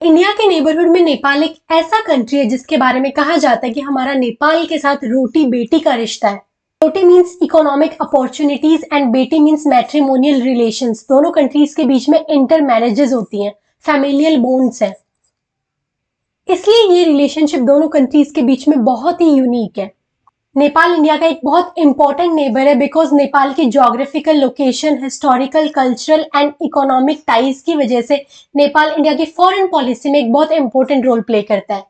India के neighbourhood में नेपाल एक ऐसा कंट्री है जिसके बारे में कहा जाता है कि हमारा नेपाल के साथ रोटी बेटी का रिश्ता है। रोटी मीन्स इकोनॉमिक अपॉर्चुनिटीज एंड बेटी मीन्स मैट्रिमोनियल रिलेशंस। दोनों कंट्रीज के बीच में इंटर मैरिजेस होती हैं, फैमिलियल बॉन्ड्स हैं। इसलिए ये रिलेशनशिप दोनों कंट्रीज के बीच में बहुत ही यूनिक है। नेपाल इंडिया का एक बहुत इंपॉर्टेंट नेबर है बिकॉज नेपाल की geographical location, historical, cultural and economic ties की वजह से नेपाल इंडिया की फॉरेन पॉलिसी में एक बहुत इंपॉर्टेंट रोल प्ले करता है।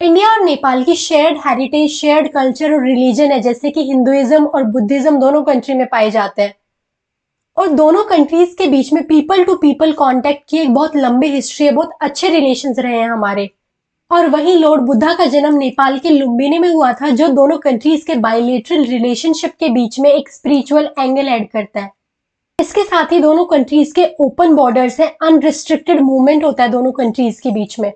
इंडिया और नेपाल की शेयर्ड हेरिटेज, शेयर्ड कल्चर और रिलीजन है, जैसे कि हिंदुइज्म और बुद्धिज्म दोनों कंट्री में पाए जाते हैं। और दोनों कंट्रीज के बीच में पीपल टू पीपल कॉन्टेक्ट की एक बहुत लंबी हिस्ट्री है, बहुत अच्छे रिलेशंस रहे हैं हमारे। और वहीं लॉर्ड बुद्धा का जन्म नेपाल के लुम्बिनी में हुआ था, जो दोनों कंट्रीज के बायलेटरल रिलेशनशिप के बीच में एक स्पिरिचुअल एंगल ऐड करता है। इसके साथ ही दोनों कंट्रीज के ओपन बॉर्डर्स हैं, अनरिस्ट्रिक्टेड मूवमेंट होता है दोनों कंट्रीज के बीच में।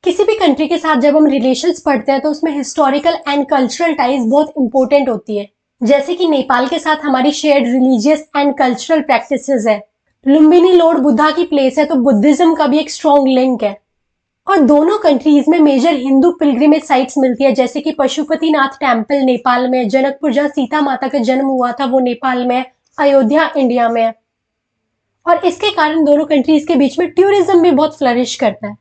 किसी भी कंट्री के साथ जब हम रिलेशंस पढ़ते हैं तो उसमें हिस्टोरिकल एंड कल्चरल टाइज बहुत इंपॉर्टेंट होती है, जैसे कि नेपाल के साथ हमारी shared religious and cultural practices है। लुम्बिनी लॉर्ड बुद्धा की प्लेस है, तो बुद्धिज्म का भी एक स्ट्रॉन्ग लिंक है। और दोनों कंट्रीज में मेजर हिंदू पिलग्रिमेज साइट्स मिलती है, जैसे कि पशुपतिनाथ टेम्पल नेपाल में, जनकपुर जहाँ सीता माता का जन्म हुआ था वो नेपाल में, अयोध्या इंडिया में। और इसके कारण दोनों कंट्रीज के बीच में टूरिज्म भी बहुत फ्लरिश करता है।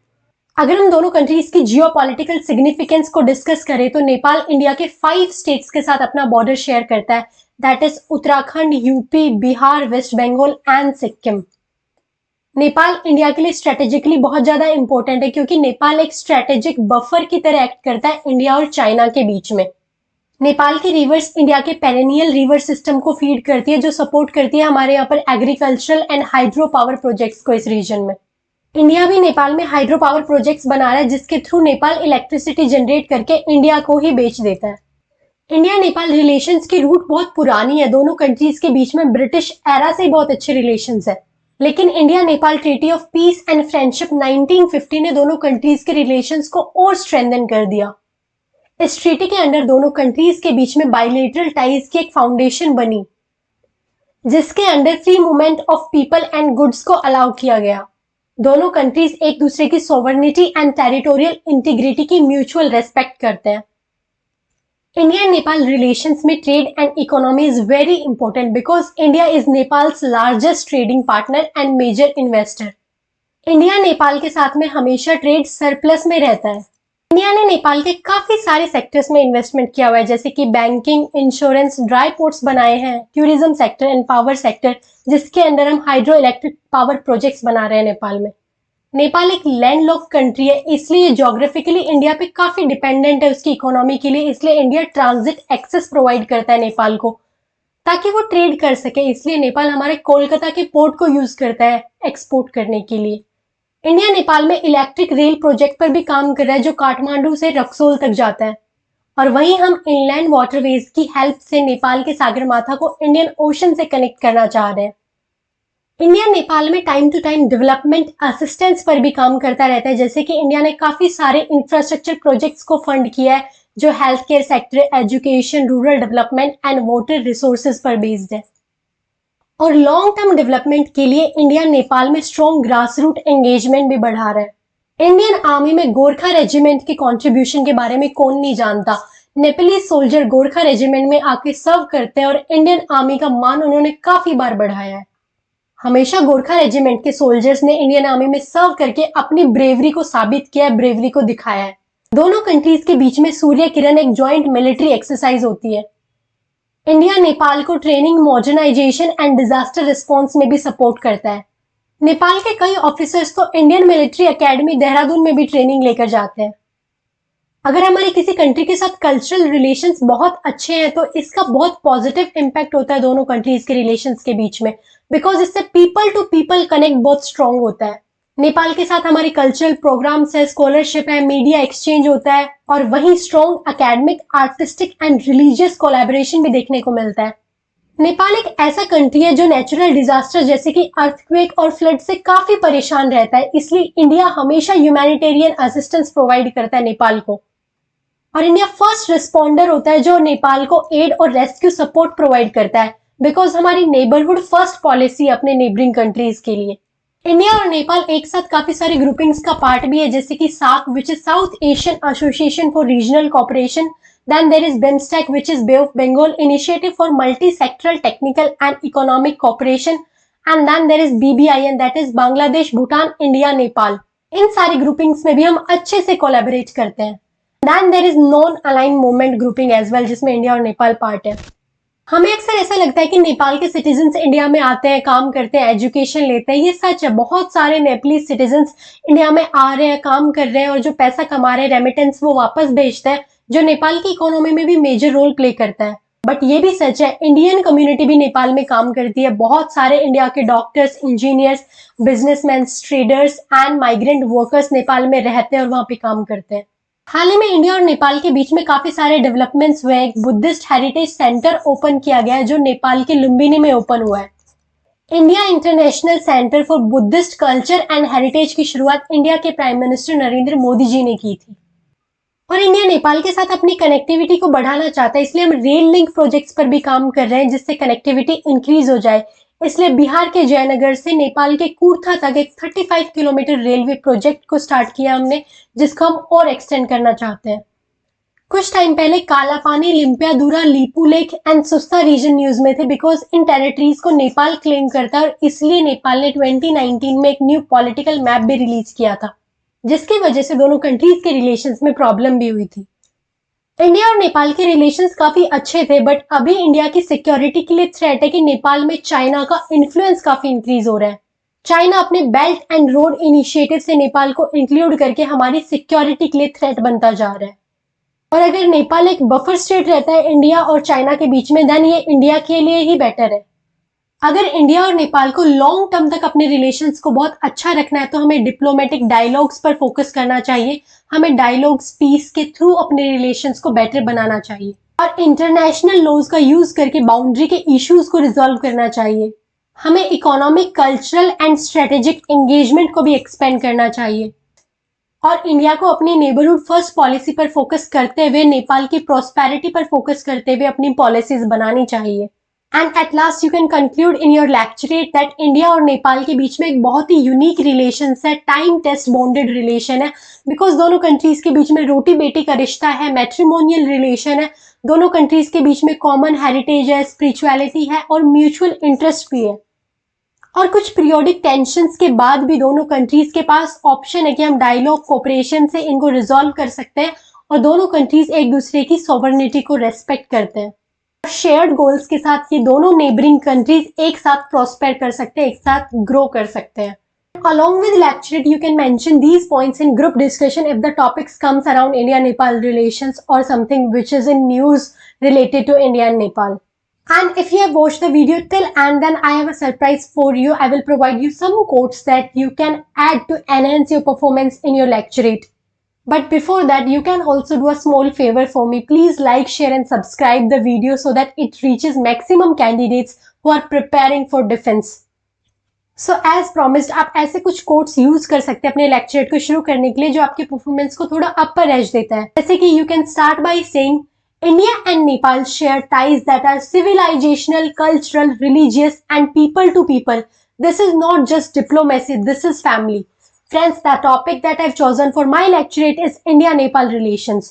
अगर हम दोनों कंट्रीज की जियोपॉलिटिकल सिग्निफिकेंस को डिस्कस करें तो नेपाल इंडिया के 5 स्टेट्स के साथ अपना बॉर्डर शेयर करता है, that is Uttarakhand, UP, Bihar, West Bengal and Sikkim. Nepal India के लिए स्ट्रेटेजिकली बहुत ज्यादा इंपॉर्टेंट है, क्योंकि नेपाल एक स्ट्रेटेजिक बफर की तरह एक्ट करता है इंडिया और चाइना के बीच में। नेपाल की रिवर्स इंडिया के पेरेनियल रिवर सिस्टम को फीड करती है, जो सपोर्ट करती है हमारे यहाँ पर agricultural and hydro power projects को इस रीजन में। इंडिया भी नेपाल में हाइड्रो पावर प्रोजेक्ट्स बना रहा है, जिसके थ्रू नेपाल इलेक्ट्रिसिटी जनरेट करके इंडिया को ही बेच देता है। इंडिया नेपाल रिलेशंस की रूट बहुत पुरानी है। दोनों कंट्रीज के बीच में ब्रिटिश एरा से बहुत अच्छे रिलेशंस है, लेकिन India Nepal treaty of peace and friendship 1950 ने दोनों कंट्रीज के रिलेशंस को और स्ट्रेंथन कर दिया। इस ट्रीटी के अंडर दोनों कंट्रीज के बीच में बायलेटरल टाइज की एक फाउंडेशन बनी, जिसके under free movement of people and goods को अलाउ किया गया। दोनों कंट्रीज एक दूसरे की सोवर्निटी एंड टेरिटोरियल इंटीग्रिटी की म्यूचुअल रेस्पेक्ट करते हैं। इंडिया एंड नेपाल रिलेशंस में trade and economy is very important because India is Nepal's largest trading partner and major investor. India Nepal के साथ में हमेशा ट्रेड सरप्लस में रहता है। इंडिया ने नेपाल के काफी सारे सेक्टर्स में इन्वेस्टमेंट किया हुआ है, जैसे कि बैंकिंग, इंश्योरेंस, ड्राई पोर्ट्स बनाए हैं, tourism sector and power sector, जिसके अंदर हम हाइड्रो इलेक्ट्रिक पावर प्रोजेक्ट्स बना रहे हैं नेपाल में। नेपाल एक लैंडलॉक्ड कंट्री है, इसलिए ज्योग्राफिकली इंडिया पे काफी डिपेंडेंट है उसकी इकोनॉमी के लिए। इसलिए इंडिया ट्रांजिट एक्सेस प्रोवाइड करता है नेपाल को, ताकि वो ट्रेड कर सके। इसलिए नेपाल हमारे कोलकाता के पोर्ट को यूज करता है एक्सपोर्ट करने के लिए। इंडिया नेपाल में इलेक्ट्रिक रेल प्रोजेक्ट पर भी काम कर रहा है, जो काठमांडू से रक्सोल तक जाता है। और वहीं हम इनलैंड वाटरवेज की हेल्प से नेपाल के सागरमाथा को इंडियन ओशन से कनेक्ट करना चाह रहे हैं। इंडिया नेपाल में time to time development assistance पर भी काम करता रहता है, जैसे कि इंडिया ने काफी सारे इंफ्रास्ट्रक्चर प्रोजेक्ट्स को फंड किया है, जो health care sector, education, rural development and water resources पर बेस्ड है। और लॉन्ग टर्म डेवलपमेंट के लिए इंडिया नेपाल में स्ट्रॉन्ग ग्रास रूट एंगेजमेंट भी बढ़ा रहा है। इंडियन आर्मी में गोरखा रेजिमेंट के कॉन्ट्रीब्यूशन के बारे में कौन नहीं जानता। नेपाली सोल्जर गोरखा रेजिमेंट में आके सर्व करते हैं और इंडियन आर्मी का मान उन्होंने काफी बार बढ़ाया है। हमेशा गोरखा रेजिमेंट के सोल्जर्स ने इंडियन आर्मी में सर्व करके अपनी ब्रेवरी को साबित किया है, ब्रेवरी को दिखाया है। दोनों कंट्रीज के बीच में सूर्य किरण एक जॉइंट मिलिट्री एक्सरसाइज होती है। इंडिया नेपाल को training, modernisation and disaster response में भी सपोर्ट करता है। नेपाल के कई ऑफिसर्स तो इंडियन मिलिट्री एकेडमी देहरादून में भी ट्रेनिंग लेकर जाते हैं। अगर हमारे किसी कंट्री के साथ कल्चरल रिलेशंस बहुत अच्छे हैं तो इसका बहुत पॉजिटिव इम्पैक्ट होता है दोनों कंट्रीज के रिलेशंस के बीच में, बिकॉज इससे पीपल टू पीपल कनेक्ट बहुत स्ट्रांग होता है। नेपाल के साथ हमारी कल्चरल प्रोग्राम्स है, स्कॉलरशिप है, मीडिया एक्सचेंज होता है, और वहीं strong academic, artistic and religious collaboration भी देखने को मिलता है। नेपाल एक ऐसा कंट्री है जो नेचुरल डिजास्टर जैसे कि अर्थक्वेक और फ्लड से काफी परेशान रहता है, इसलिए इंडिया हमेशा ह्यूमैनिटेरियन असिस्टेंस प्रोवाइड करता है नेपाल को। और इंडिया फर्स्ट रिस्पॉन्डर होता है जो नेपाल को एड और रेस्क्यू सपोर्ट प्रोवाइड करता है, बिकॉज हमारी नेबरहुड फर्स्ट पॉलिसी अपने नेबरिंग कंट्रीज के लिए। इंडिया और नेपाल एक साथ काफी सारी ग्रुपिंग्स का पार्ट भी है, जैसे कि SAARC which is South Asian Association for Regional Cooperation, then there is BIMSTEC which is Bay of Bengal Initiative for Multi Sectoral Technical and Economic Cooperation, and then there is BBIN that is Bangladesh Bhutan India Nepal. इन सारी groupings में भी हम अच्छे से collaborate करते हैं। Then there is non aligned movement grouping as well, जिसमें इंडिया और नेपाल पार्ट है। हमें अक्सर ऐसा लगता है कि नेपाल के सिटीजन्स इंडिया में आते हैं, काम करते हैं, एजुकेशन लेते हैं। ये सच है, बहुत सारे नेपालीज सिटीजन्स इंडिया में आ रहे हैं, काम कर रहे हैं और जो पैसा कमा रहे हैं रेमिटेंस वो वापस भेजते हैं, जो नेपाल की इकोनॉमी में भी मेजर रोल प्ले करता है। बट ये भी सच है, इंडियन कम्युनिटी भी नेपाल में काम करती है। बहुत सारे इंडिया के doctors, engineers, businessman, traders and migrant workers Nepal में रहते हैं और वहां पे काम करते हैं। हाल ही में इंडिया और नेपाल के बीच में काफी सारे डेवलपमेंट्स हुए हैं। एक बुद्धिस्ट हेरिटेज सेंटर ओपन किया गया है जो नेपाल के लुम्बिनी में ओपन हुआ है। India international centre for Buddhist culture and heritage की शुरुआत इंडिया के प्राइम मिनिस्टर नरेंद्र मोदी जी ने की थी। और इंडिया नेपाल के साथ अपनी कनेक्टिविटी को बढ़ाना चाहता है, इसलिए हम रेल लिंक प्रोजेक्ट्स पर भी काम कर रहे हैं जिससे कनेक्टिविटी इंक्रीज हो जाए। इसलिए बिहार के जयनगर से नेपाल के कूर्था तक एक 35 किलोमीटर रेलवे प्रोजेक्ट को स्टार्ट किया हमने, जिसको हम और एक्सटेंड करना चाहते हैं। कुछ टाइम पहले Kalapani, Limpiyadhura, Lipulekh and Susta region news में थे बिकॉज इन टेरिटरीज को नेपाल क्लेम करता है और इसलिए नेपाल ने 2019 में एक न्यू पॉलिटिकल मैप भी रिलीज किया था, जिसकी वजह से दोनों कंट्रीज के रिलेशंस में प्रॉब्लम भी हुई थी। इंडिया और नेपाल के रिलेशंस काफी अच्छे थे, बट अभी इंडिया की सिक्योरिटी के लिए थ्रेट है कि नेपाल में चाइना का इन्फ्लुएंस काफी इंक्रीज हो रहा है। चाइना अपने बेल्ट एंड रोड इनिशिएटिव से नेपाल को इंक्लूड करके हमारी सिक्योरिटी के लिए थ्रेट बनता जा रहा है। और अगर नेपाल एक बफर स्टेट रहता है इंडिया और चाइना के बीच में, देन ये इंडिया के लिए ही बेटर है। अगर इंडिया और नेपाल को लॉन्ग टर्म तक अपने रिलेशंस को बहुत अच्छा रखना है तो हमें डिप्लोमेटिक डायलॉग्स पर फोकस करना चाहिए। हमें डायलॉग्स, पीस के थ्रू अपने रिलेशंस को बेटर बनाना चाहिए और इंटरनेशनल लॉज का यूज करके बाउंड्री के इश्यूज को रिजॉल्व करना चाहिए। हमें economic, cultural and strategic engagement को भी एक्सपेंड करना चाहिए और इंडिया को अपनी नेबरहुड फर्स्ट पॉलिसी पर फोकस करते हुए नेपाल की प्रॉस्पेरिटी पर फोकस करते हुए अपनी पॉलिसीज बनानी चाहिए। And at last you can conclude in your lecturette that India और नेपाल के बीच में एक बहुत ही यूनिक रिलेशन है, टाइम टेस्ट बॉन्डेड रिलेशन है, बिकॉज दोनों कंट्रीज के बीच में रोटी बेटी का रिश्ता है, मैट्रिमोनियल रिलेशन है, दोनों कंट्रीज के बीच में कॉमन हेरिटेज है, स्पिरिचुअलिटी है और म्यूचुअल इंटरेस्ट भी है। और कुछ पीरियोडिक टेंशंस के बाद भी दोनों कंट्रीज के पास ऑप्शन है कि हम डायलॉग, कोऑपरेशन से इनको रिजॉल्व कर सकते हैं और दोनों कंट्रीज एक दूसरे की सॉवरेनिटी को रेस्पेक्ट करते हैं। शेयर्ड गोल्स के साथ ये दोनों नेबरिंग कंट्रीज एक साथ प्रॉस्पेर कर सकते हैं, एक साथ ग्रो कर सकते हैं। Along with lecturate, you can mention these points in group discussion if the topics comes around India-Nepal relations or something which is in news related to India and Nepal. And if you have watched the video till and then I have a surprise for you. I will provide you some quotes that you can add to enhance your performance in your lecturate. But before that, you can also do a small favor for me. Please like, share and subscribe the video so that it reaches maximum candidates who are preparing for defense. So as promised, आप ऐसे कुछ quotes use कर सकते हैं अपने lecture को शुरू करने के लिए जो आपके परफॉर्मेंस को थोड़ा अपर एज देता है। जैसे कि you can start by saying India and Nepal share ties that are civilizational, cultural, religious and people to people. This is not just diplomacy, this is family. Friends, the topic that I've chosen for my lecturate is India-Nepal relations.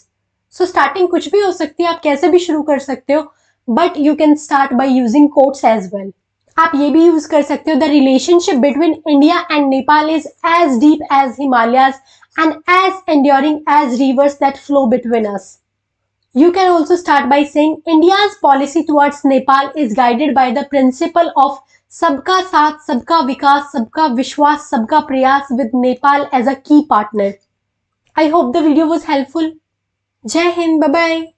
So starting कुछ भी हो सकती है, आप कैसे भी शुरू कर सकते हो, but you can start by using quotes as well. आप ये भी यूज कर सकते हो, the relationship between India and Nepal is as deep as Himalayas and as enduring as rivers that flow between us. You can also start by saying India's policy towards Nepal is guided by the principle of सबका साथ, सबका विकास, सबका विश्वास, सबका प्रयास with Nepal as a key partner. I hope the video was helpful. Jai Hind, bye bye.